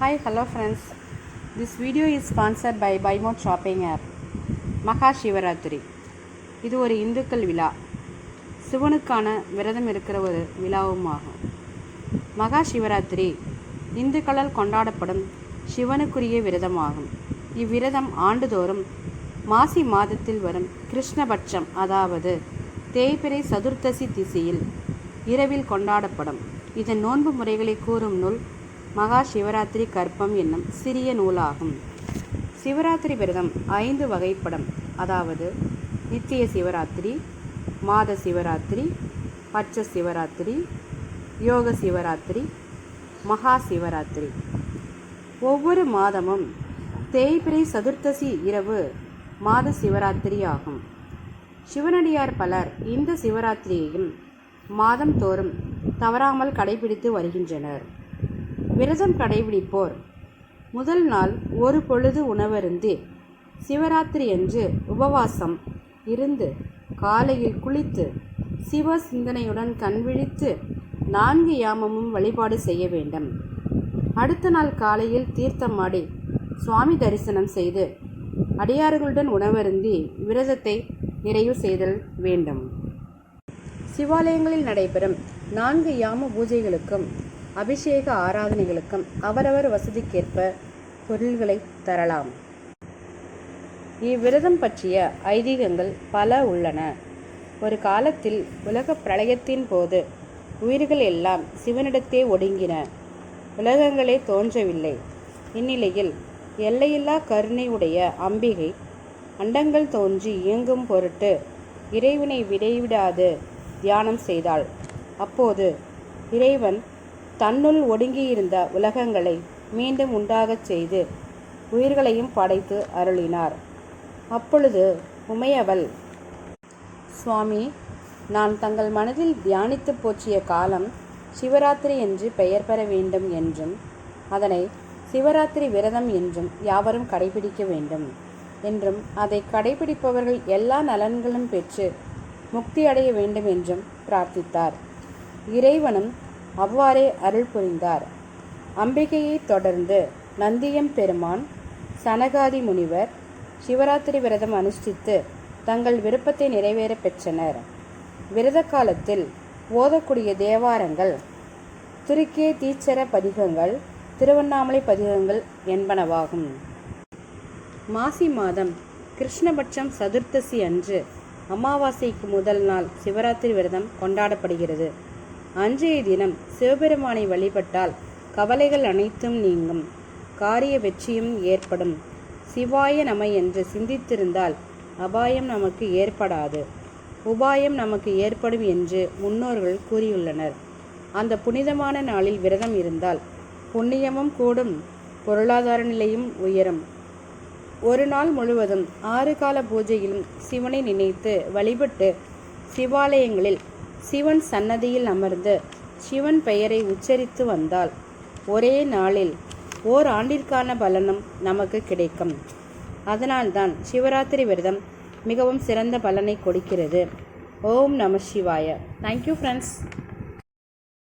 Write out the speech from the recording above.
Hi, hello friends. This video is sponsored by Buymode Shopping app. மகா சிவராத்திரி இது ஒரு இந்துக்கள் விழா. சிவனுக்கான விரதம் இருக்கிற ஒரு விழாவும் ஆகும். மகா சிவராத்திரி இந்துக்களால் கொண்டாடப்படும் சிவனுக்குரிய விரதமாகும். இவ்விரதம் ஆண்டுதோறும் மாசி மாதத்தில் வரும் கிருஷ்ணபட்சம், அதாவது தேய்பிறை சதுர்த்தசி திசியில் இரவில் கொண்டாடப்படும். இதன் நோன்பு முறைகளை கூறும் நூல் மகா சிவராத்திரி கற்பம் என்னும் சிறிய நூலாகும். சிவராத்திரி விரதம் 5 வகைப்படும். அதாவது நித்திய சிவராத்திரி, மாத சிவராத்திரி, பட்ச சிவராத்திரி, யோக சிவராத்திரி, மகா சிவராத்திரி. ஒவ்வொரு மாதமும் தேய்பிறை சதுர்த்தசி இரவு மாத சிவராத்திரி ஆகும். சிவனடியார் பலர் இந்த சிவராத்திரியையும் மாதம் தோறும் தவறாமல் கடைபிடித்து வருகின்றனர். விரதம் கடைபிடிப்போர் முதல் நாள் ஒரு பொழுது உணவருந்தி சிவராத்திரி அன்று உபவாசம் இருந்து காலையில் குளித்து சிவ சிந்தனையுடன் கண்விழித்து 4 யாமமும் வழிபாடு செய்ய வேண்டும். அடுத்த நாள் காலையில் தீர்த்தமாடி சுவாமி தரிசனம் செய்து அடியார்களுடன் உணவருந்தி விரதத்தை நிறைவு செய்தல் வேண்டும். சிவாலயங்களில் நடைபெறும் 4 யாம பூஜைகளுக்கும் அபிஷேக ஆராதனைகளுக்கும் அவரவர் வசதிக்கேற்ப பொருள்களை தரலாம். இவ்விரதம் பற்றிய ஐதீகங்கள் பல உள்ளன. ஒரு காலத்தில் உலக பிரளயத்தின் போது உயிர்கள் எல்லாம் சிவனிடத்தே ஒடுங்கின. உலகங்களே தோன்றவில்லை. இந்நிலையில் எல்லையில்லா கருணை உடைய அம்பிகை அண்டங்கள் தோன்றி இயங்கும் பொருட்டு இறைவனை விடைவிடாது தியானம் செய்தாள். அப்போது இறைவன் தன்னுள் ஒடுங்கியிருந்த உலகங்களை மீண்டும் உண்டாகச் செய்து உயிர்களையும் படைத்து அருளினார். அப்பொழுது உமையவள், சுவாமி, நான் தங்கள் மனதில் தியானித்து போற்றிய காலம் சிவராத்திரி என்று பெயர் பெற வேண்டும் என்றும் அதனை சிவராத்திரி விரதம் என்றும் யாவரும் கடைபிடிக்க வேண்டும் என்றும் அதை கடைபிடிப்பவர்கள் எல்லா நலன்களும் பெற்று முக்தி அடைய வேண்டும் என்றும் பிரார்த்தித்தார். இறைவனும் அவ்வாறே அருள் புரிந்தார். அம்பிகையை தொடர்ந்து நந்தியம் பெருமான், சனகாதி முனிவர் சிவராத்திரி விரதம் அனுஷ்டித்து தங்கள் விருப்பத்தை நிறைவேற பெற்றனர். விரத காலத்தில் ஓதக்கூடிய தேவாரங்கள் துருக்கிய தீச்சர பதிகங்கள், திருவண்ணாமலை பதிகங்கள் என்பனவாகும். மாசி மாதம் கிருஷ்ணபட்சம் சதுர்த்தசி அன்று அமாவாசைக்கு முதல் நாள் சிவராத்திரி விரதம் கொண்டாடப்படுகிறது. அன்றைய தினம் சிவபெருமானை வழிபட்டால் கவலைகள் அனைத்தும் நீங்கும், காரிய வெற்றியும் ஏற்படும். சிவாய நம என்று சிந்தித்திருந்தால் அபாயம் நமக்கு ஏற்படாது, உபாயம் நமக்கு ஏற்படும் என்று முன்னோர்கள் கூறியுள்ளனர். அந்த புனிதமான நாளில் விரதம் இருந்தால் புண்ணியமும் கூடும், பொருளாதார நிலையும் உயரும். ஒரு நாள் முழுவதும் 6 கால பூஜையிலும் சிவனை நினைத்து வழிபட்டு சிவாலயங்களில் சிவன் சன்னதியில் அமர்ந்து சிவன் பெயரை உச்சரித்து வந்தால் ஒரே நாளில் ஓராண்டிற்கான பலனும் நமக்கு கிடைக்கும். அதனால்தான் சிவராத்திரி விரதம் மிகவும் சிறந்த பலனை கொடுக்கிறது. ஓம் நம சிவாய. Thank you friends.